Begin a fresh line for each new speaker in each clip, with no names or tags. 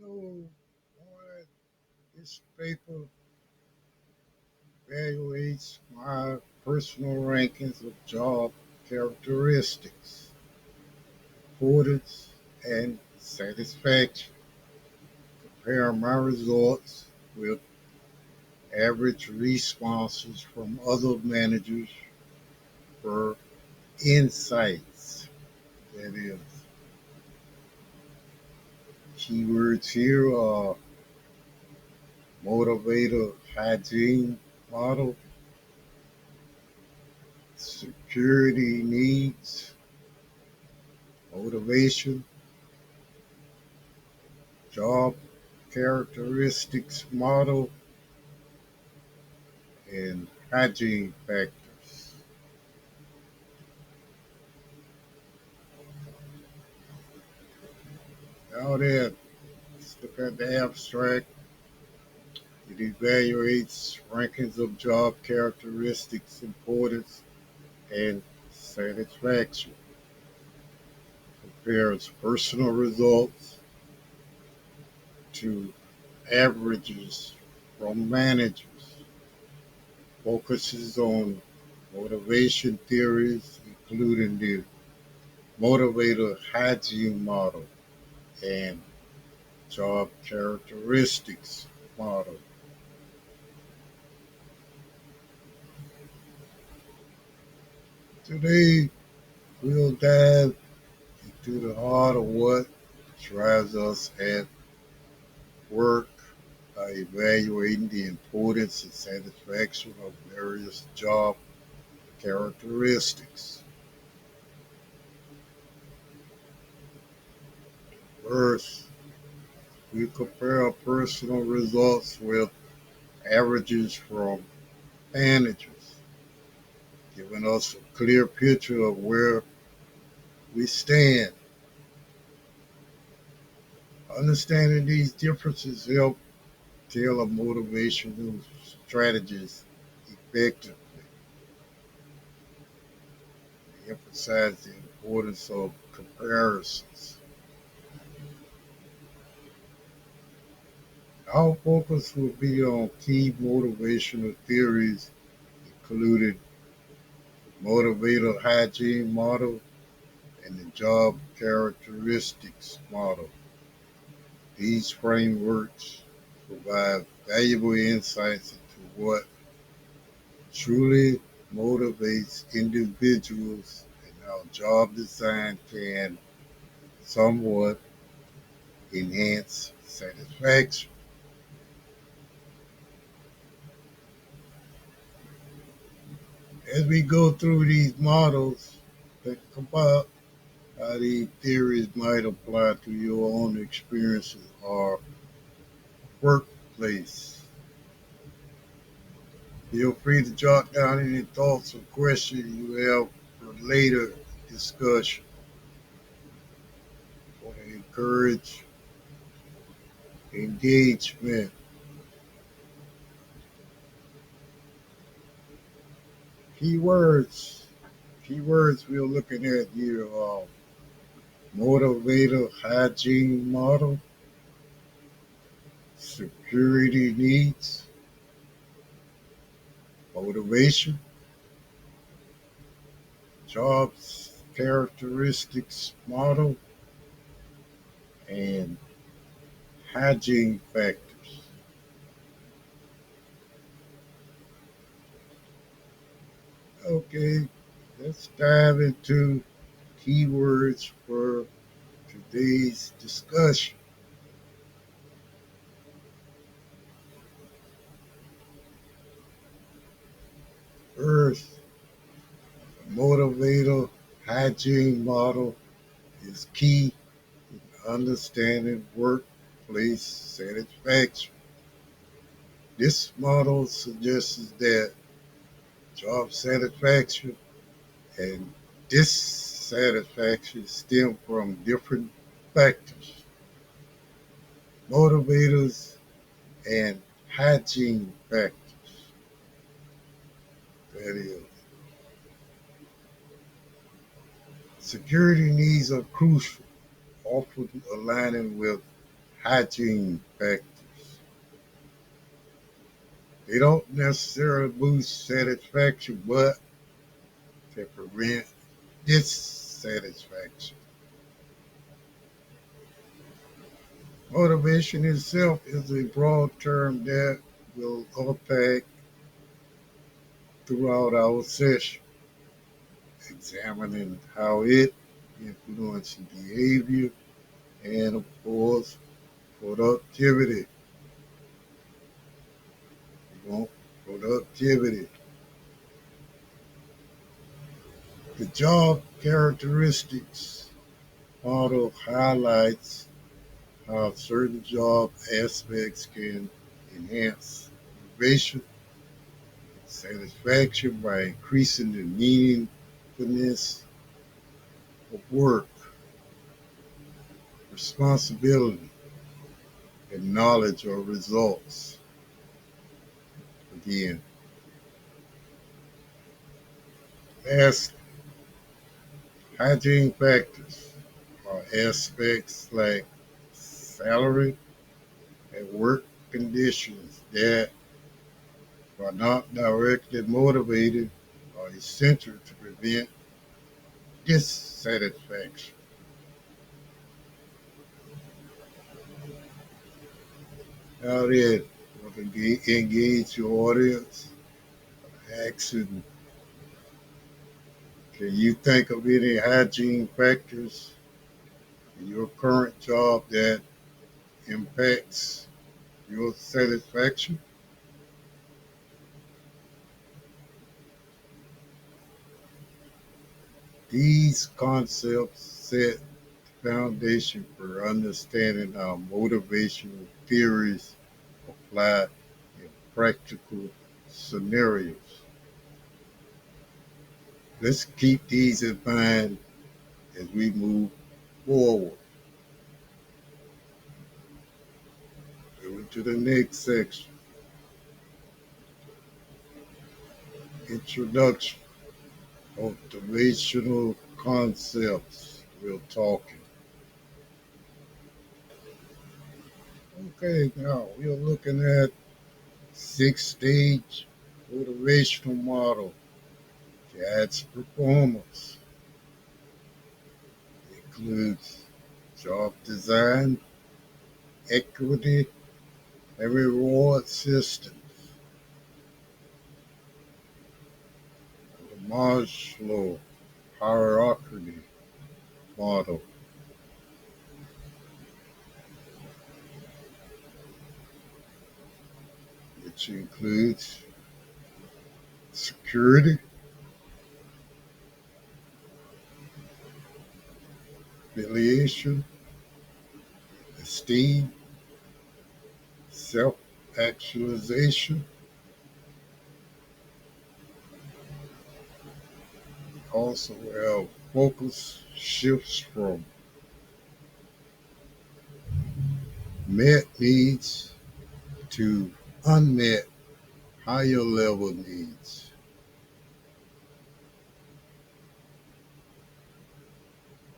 Hello, boy. This paper evaluates my personal rankings of job characteristics, importance, and satisfaction. Compare my results with average responses from other managers for insights. That is, keywords here are motivator hygiene model, security needs, motivation, job characteristics model, and hygiene factors. Now that, let's look at the abstract. It evaluates rankings of job characteristics, importance, and satisfaction. Compares personal results to averages from managers. Focuses on motivation theories, including the motivator hygiene model and job characteristics model. Today, we'll dive into the heart of what drives us at work by evaluating the importance and satisfaction of various job characteristics. First, we compare our personal results with averages from managers, giving us a clear picture of where we stand. Understanding these differences help tailor motivational strategies effectively. They emphasize the importance of comparisons. Our focus will be on key motivational theories, including motivator hygiene model and the job characteristics model. These frameworks provide valuable insights into what truly motivates individuals and how job design can somewhat enhance satisfaction. As we go through these models, think about how these theories might apply to your own experiences or workplace. Feel free to jot down any thoughts or questions you have for later discussion. I want to encourage engagement. Keywords. Keywords we're looking at here are motivator hygiene model, security needs, motivation, jobs characteristics model, and hygiene factors. Okay, let's dive into keywords for today's discussion. First, motivator hygiene model is key in understanding workplace satisfaction. This model suggests that job satisfaction and dissatisfaction stem from different factors, motivators, and hygiene factors. That is, security needs are crucial, often aligning with hygiene factors. They don't necessarily boost satisfaction, but they prevent dissatisfaction. Motivation itself is a broad term that we'll unpack throughout our session, examining how it influences behavior and, of course, productivity. We want productivity. The job characteristics model highlights how certain job aspects can enhance motivation, satisfaction by increasing the meaningfulness of work, responsibility, and knowledge of results. Again, as hygiene factors are aspects like salary and work conditions that, are not directly motivated, are essential to prevent dissatisfaction. Now then, want to engage your audience, asking, can you think of any hygiene factors in your current job that impacts your satisfaction? These concepts set the foundation for understanding how motivational theories apply in practical scenarios. Let's keep these in mind as we move forward. Moving to the next section. Introduction. Motivational concepts. We're talking. Okay, now we're looking at six-stage motivational model. Guides performance. It includes job design, equity, and reward system. The Maslow hierarchy model, which includes security, affiliation, esteem, self-actualization. Also, our focus shifts from met needs to unmet higher level needs.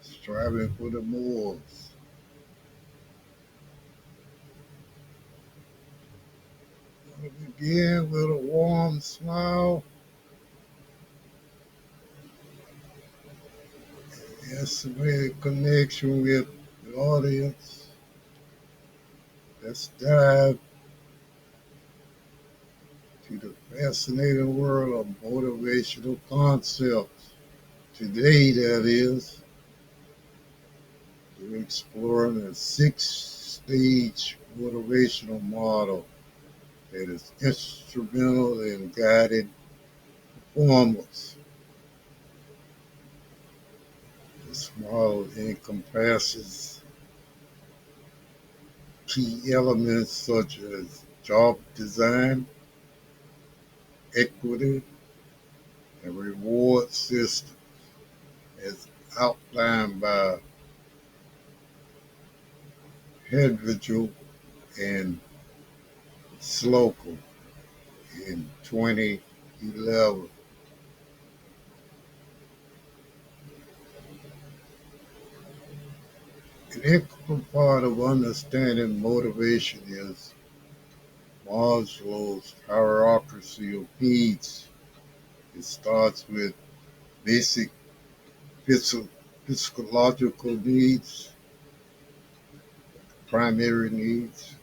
Striving for the mores. We begin with a warm smile. Estimated connection with the audience. Let's dive to the fascinating world of motivational concepts. Today, that is, we're exploring a six-stage motivational model that is instrumental in guiding performance. This model encompasses key elements such as job design, equity, and reward system as outlined by Hedvigel and Slocum in 2011. An integral part of understanding motivation is Maslow's hierarchy of needs. It starts with basic physiological needs, primary needs,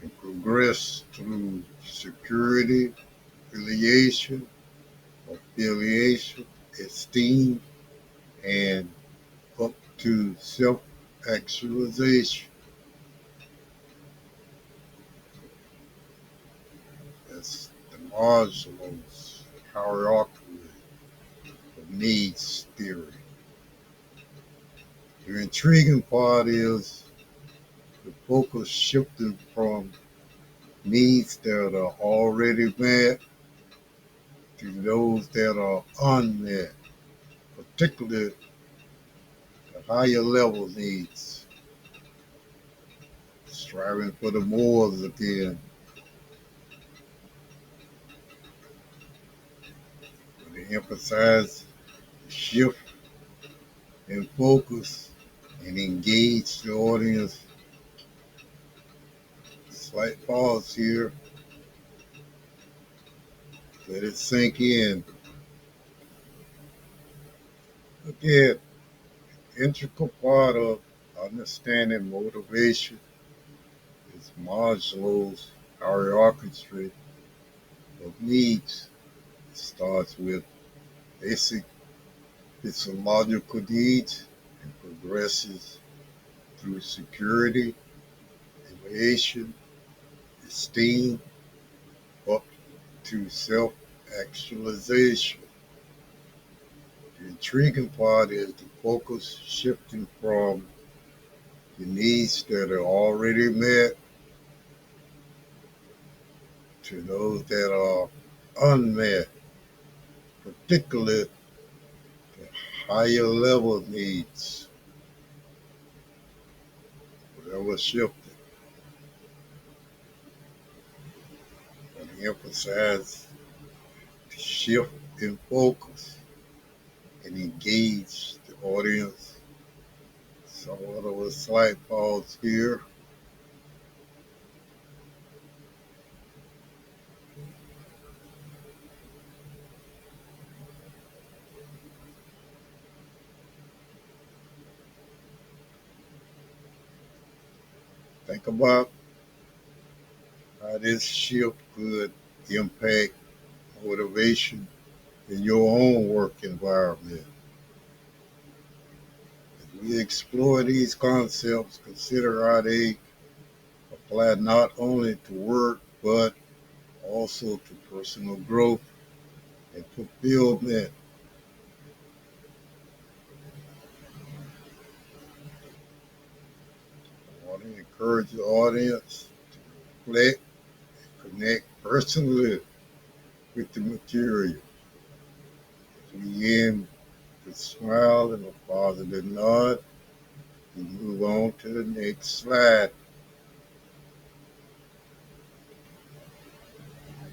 and progress through security, affiliation, esteem, and up to self-actualization. That's the Maslow's hierarchy of needs theory. The intriguing part is the focus shifting from needs that are already met to those that are unmet, particularly the higher level needs, striving for the mores again. They emphasize the shift in focus and engage the audience. Slight pause here, let it sink in. Again, integral part of understanding motivation is Maslow's hierarchy of needs. It starts with basic physiological needs and progresses through security, elation, esteem, up to self-actualization. The intriguing part is the focus shifting from the needs that are already met to those that are unmet, particularly the higher level needs. Whatever shifted, and emphasize the shift in focus and engage the audience. Somewhat of a slight pause here. Think about how this shift could impact motivation in your own work environment. As we explore these concepts, consider how they apply not only to work but also to personal growth and fulfillment. I want to encourage the audience to reflect and connect personally with the material. As we end with a smile and a positive nod, we move on to the next slide.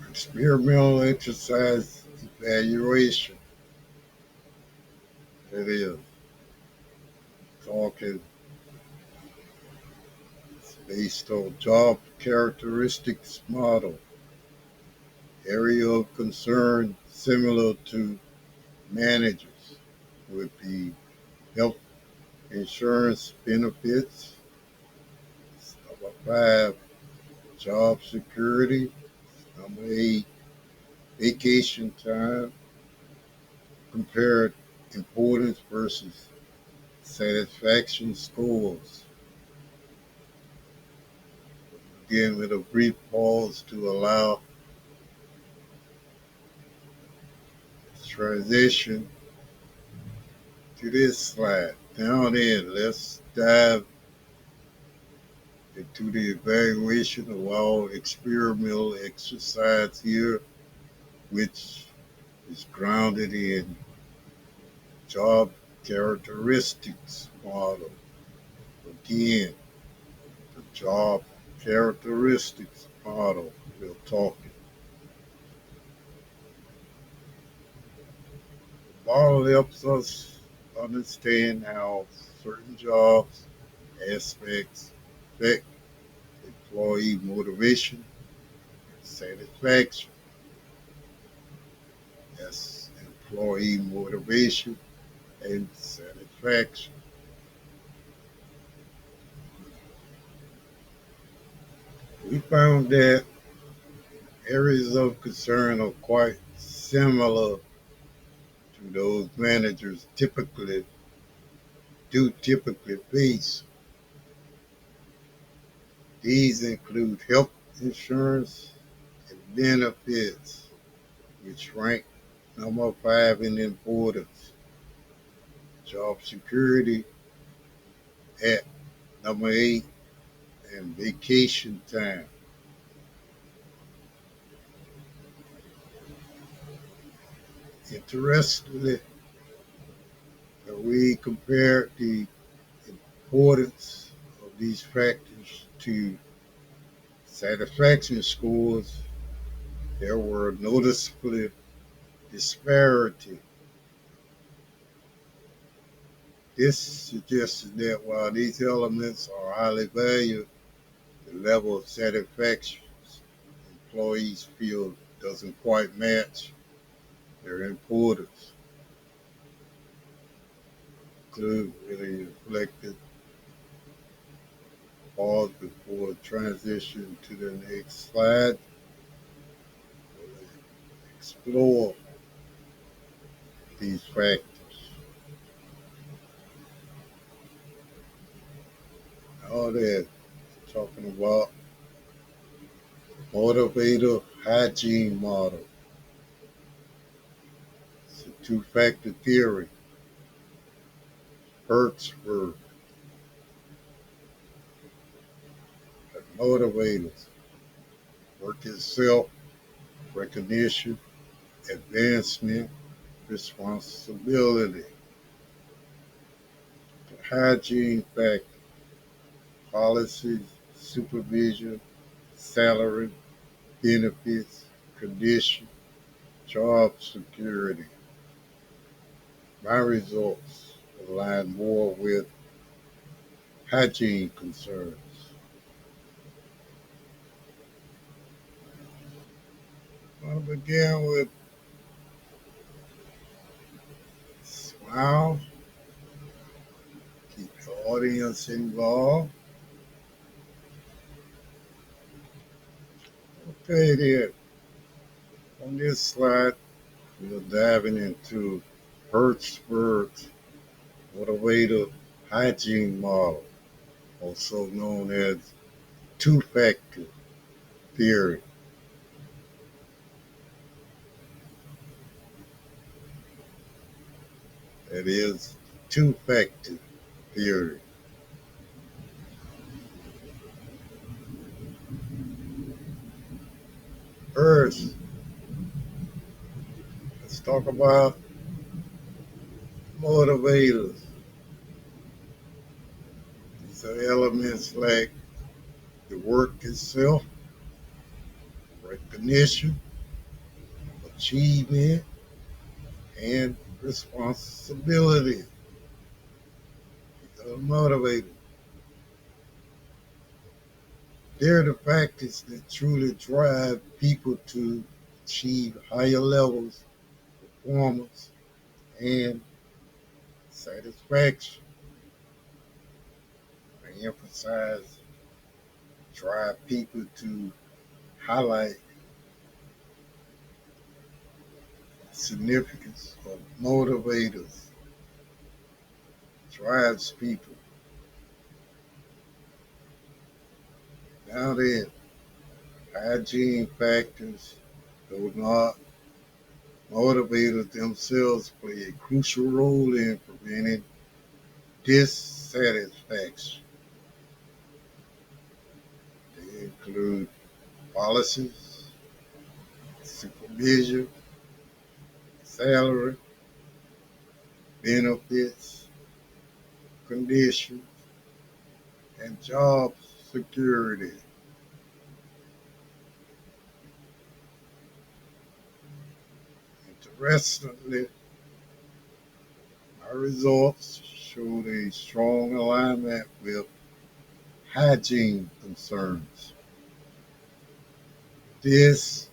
Experimental exercise evaluation. It is talking based on job characteristics model. Area of concern similar to managers would be health insurance benefits. Number 5, job security. Number 8, vacation time. Compared importance versus satisfaction scores. Again, with a brief pause to allow transition to this slide. Now then, let's dive into the evaluation of our experimental exercise here, which is grounded in job characteristics model. Again, the job characteristics model we're talking. The model helps us understand how certain jobs, aspects affect employee motivation and satisfaction. That's employee motivation and satisfaction. We found that areas of concern are quite similar to those managers typically face. These include health insurance and benefits, which rank number 5 in importance, job security at number 8, and vacation time. Interestingly, we compared the importance of these factors to satisfaction scores. There were noticeably disparity. This suggested that while these elements are highly valued, the level of satisfaction employees feel doesn't quite match their importance. Could really reflected pause before transition to the next slide. Explore these factors. All that talking about motivator hygiene model. It's a two-factor theory. Hertzberg, motivators, work itself, recognition, advancement, responsibility. The hygiene factor, policies, supervision, salary, benefits, condition, job security. My results align more with hygiene concerns. I'll begin with smile, keep the audience involved. Okay, then, on this slide, we're diving into Hertzberg's motivator hygiene model, also known as two-factor theory. That is two-factor theory. First, let's talk about motivators. These are elements like the work itself, recognition, achievement, and responsibility. These are motivators. They're the factors that truly drive people to achieve higher levels of performance and satisfaction. I emphasize drive people to highlight the significance of motivators, drives people. Now then, hygiene factors, though not motivators themselves, play a crucial role in preventing dissatisfaction. They include policies, supervision, salary, benefits, conditions, and job security. Interestingly, my results showed a strong alignment with hygiene concerns. This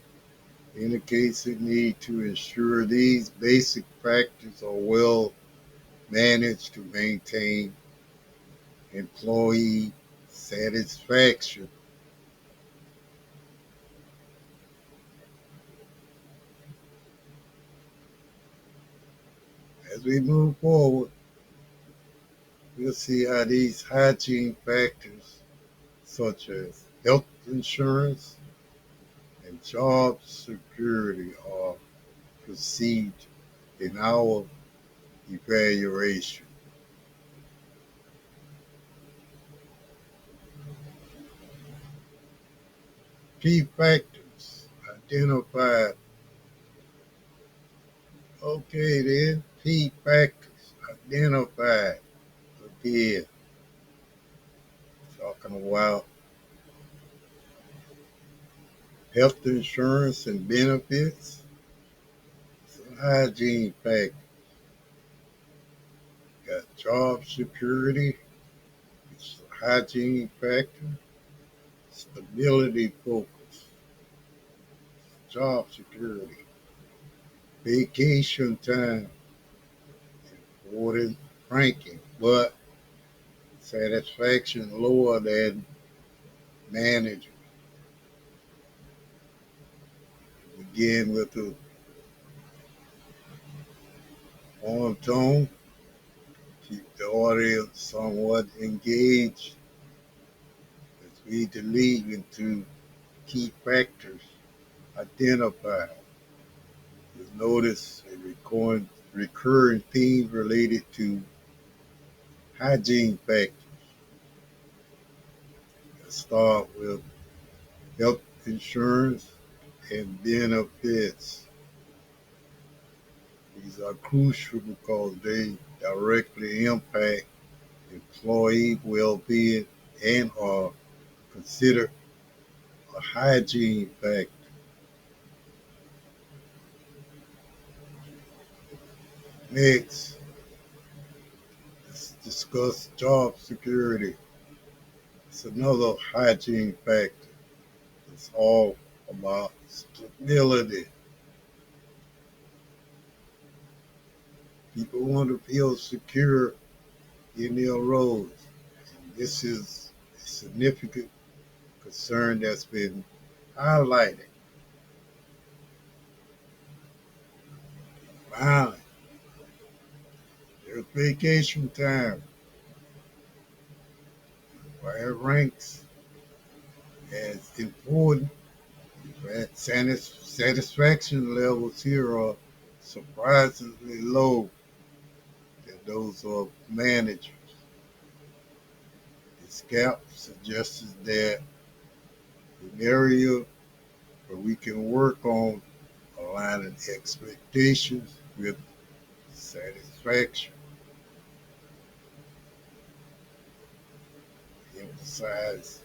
indicates the need to ensure these basic factors are well managed to maintain employee satisfaction. As we move forward, we'll see how these hygiene factors, such as health insurance and job security, are perceived in our evaluation. Key factors identified. Okay, then, key factors identified. Again, talking about health insurance and benefits, some hygiene factors. Got job security, which is a hygiene factor. Stability focus, job security. Vacation time, important ranking, but satisfaction lower than manager. Begin with the on tone, keep the audience somewhat engaged as we delve into key factors identified. You'll notice a recurring theme related to hygiene factors. Let's start with health insurance and benefits. These are crucial because they directly impact employee well-being and are considered a hygiene factor. Next, let's discuss job security. It's another hygiene factor. It's all about stability. People want to feel secure in their roles. And this is a significant concern that's been highlighted. Finally, there's vacation time, where it ranks as important. But satisfaction levels here are surprisingly low than those of managers. This gap suggests that an area where we can work on aligning expectations with satisfaction. Emphasize,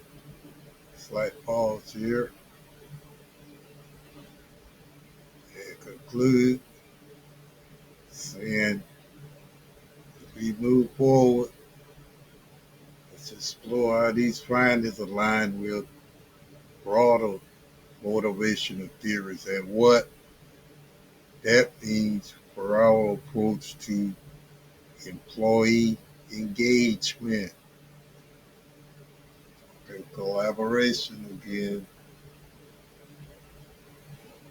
slight pause here, and conclude saying as we move forward, let's explore how these findings align with broader motivational theories and what that means for our approach to employee engagement and collaboration. Again,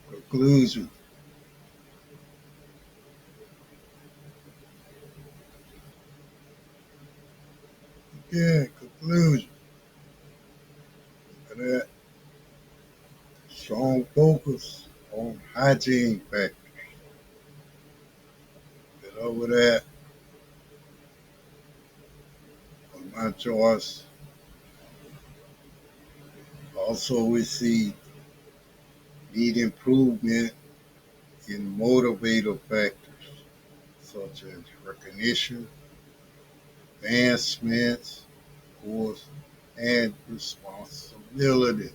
conclusion. Again, conclusion. And that strong focus on hygiene factors. And over that, on my choice, also we see need improvement in motivator factors such as recognition, advancements, of course, and responsibility.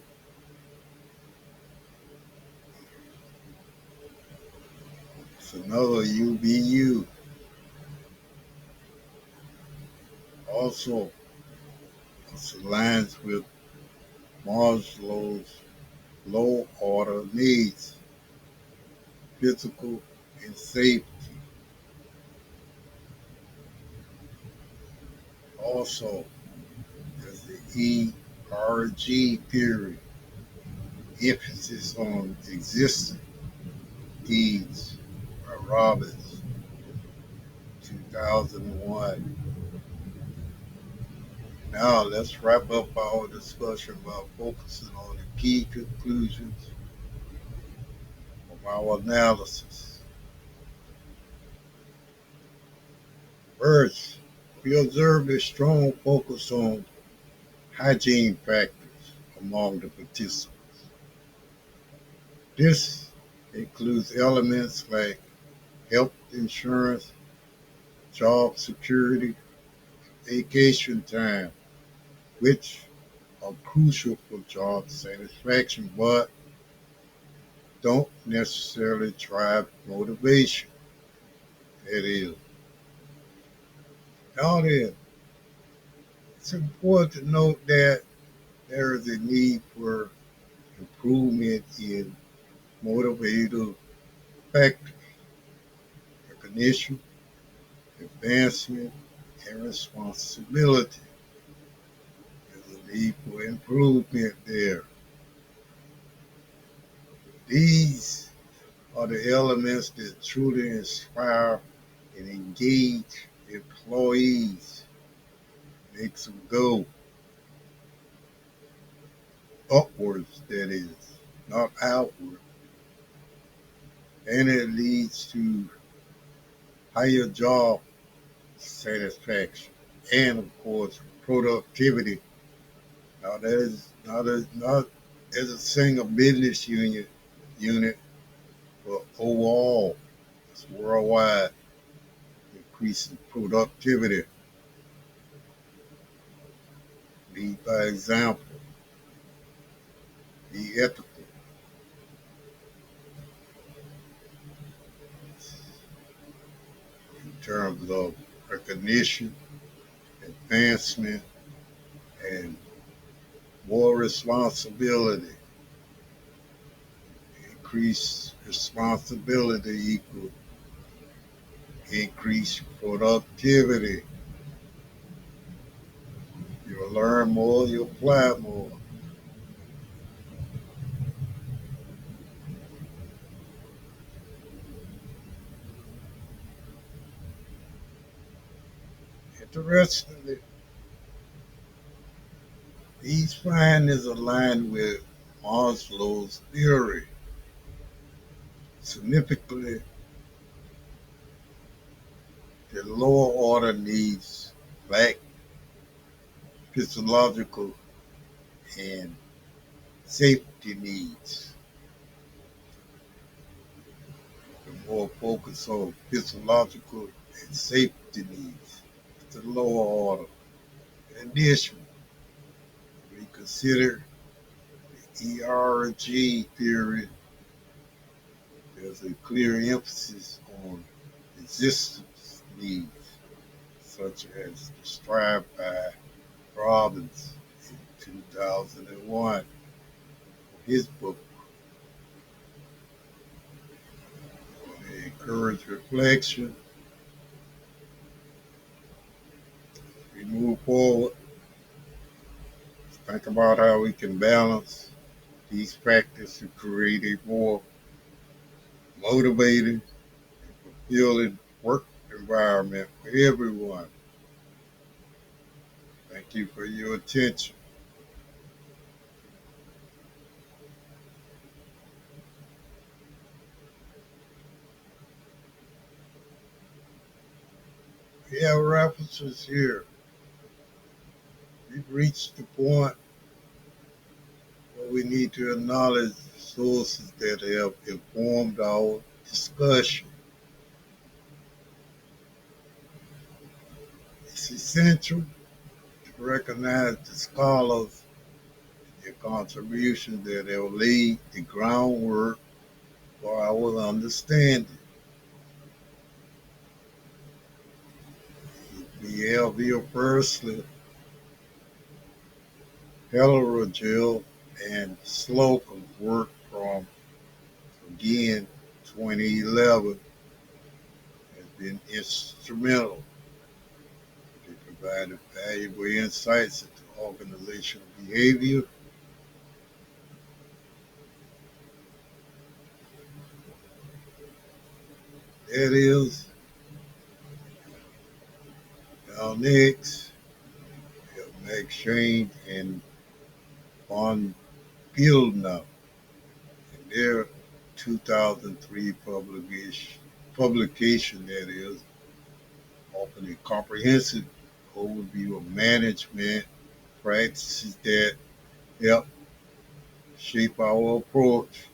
It's another UBU. Also, this aligns with Maslow's low order needs, physical and safety. Also, there's the ERG theory, emphasis on existing needs by Robbins, 2001. Now let's wrap up our discussion by focusing on the key conclusions of our analysis. First, we observed a strong focus on hygiene factors among the participants. This includes elements like health insurance, job security, vacation time, which are crucial for job satisfaction but don't necessarily drive motivation. That is, now then, it's important to note that there is a need for improvement in motivator factors, recognition, advancement, and responsibility. There's a need for improvement there. These are the elements that truly inspire and engage employees, makes them go upwards, that is, not outward. And it leads to higher job satisfaction and, of course, productivity. Now, that is not as a single business unit, but overall, it's worldwide, increasing productivity. Lead by example, be ethical in terms of recognition, advancement, and more responsibility. Increased responsibility equals increased productivity. You'll learn more, you'll apply more. Interestingly, these findings align with Maslow's theory. Significantly, the lower order needs lack physiological and safety needs. The more focus on physiological and safety needs, the lower order. In addition, we consider the ERG theory. There's a clear emphasis on existence needs, such as described by Robbins in 2001 in his book. They encourage reflection. We move forward. Think about how we can balance these factors to create a more motivating, fulfilling work environment for everyone. Thank you for your attention. We have references here. We've reached the point where we need to acknowledge sources that have informed our discussion. It's essential to recognize the scholars, their contributions that have laid the groundwork for our understanding. The Elvia Presley, Helleragel, and Slocum work from again 2011 has been instrumental. They provided valuable insights into organizational behavior. That is, now next, we have Max Shane and Von Gildner in their 2003 publication, that is, offering a comprehensive overview of management practices that help shape our approach.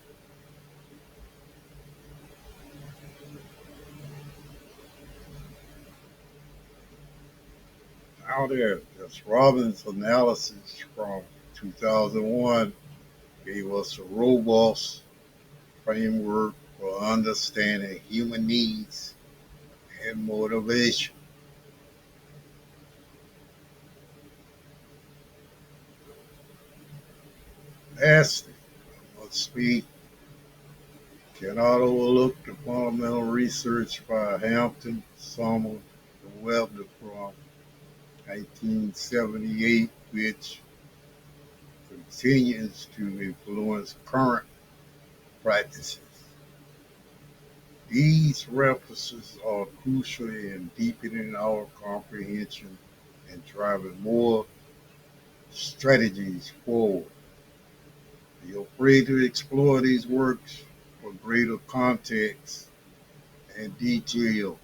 Now there's Robbins' analysis from 2001 gave us a robust framework for understanding human needs and motivation. Lastly, I must speak cannot overlook the fundamental research by Hampton, Summer, and Webster from 1978, which continues to influence current practices. These references are crucial in deepening our comprehension and driving more strategies forward. Feel free to explore these works for greater context and detail.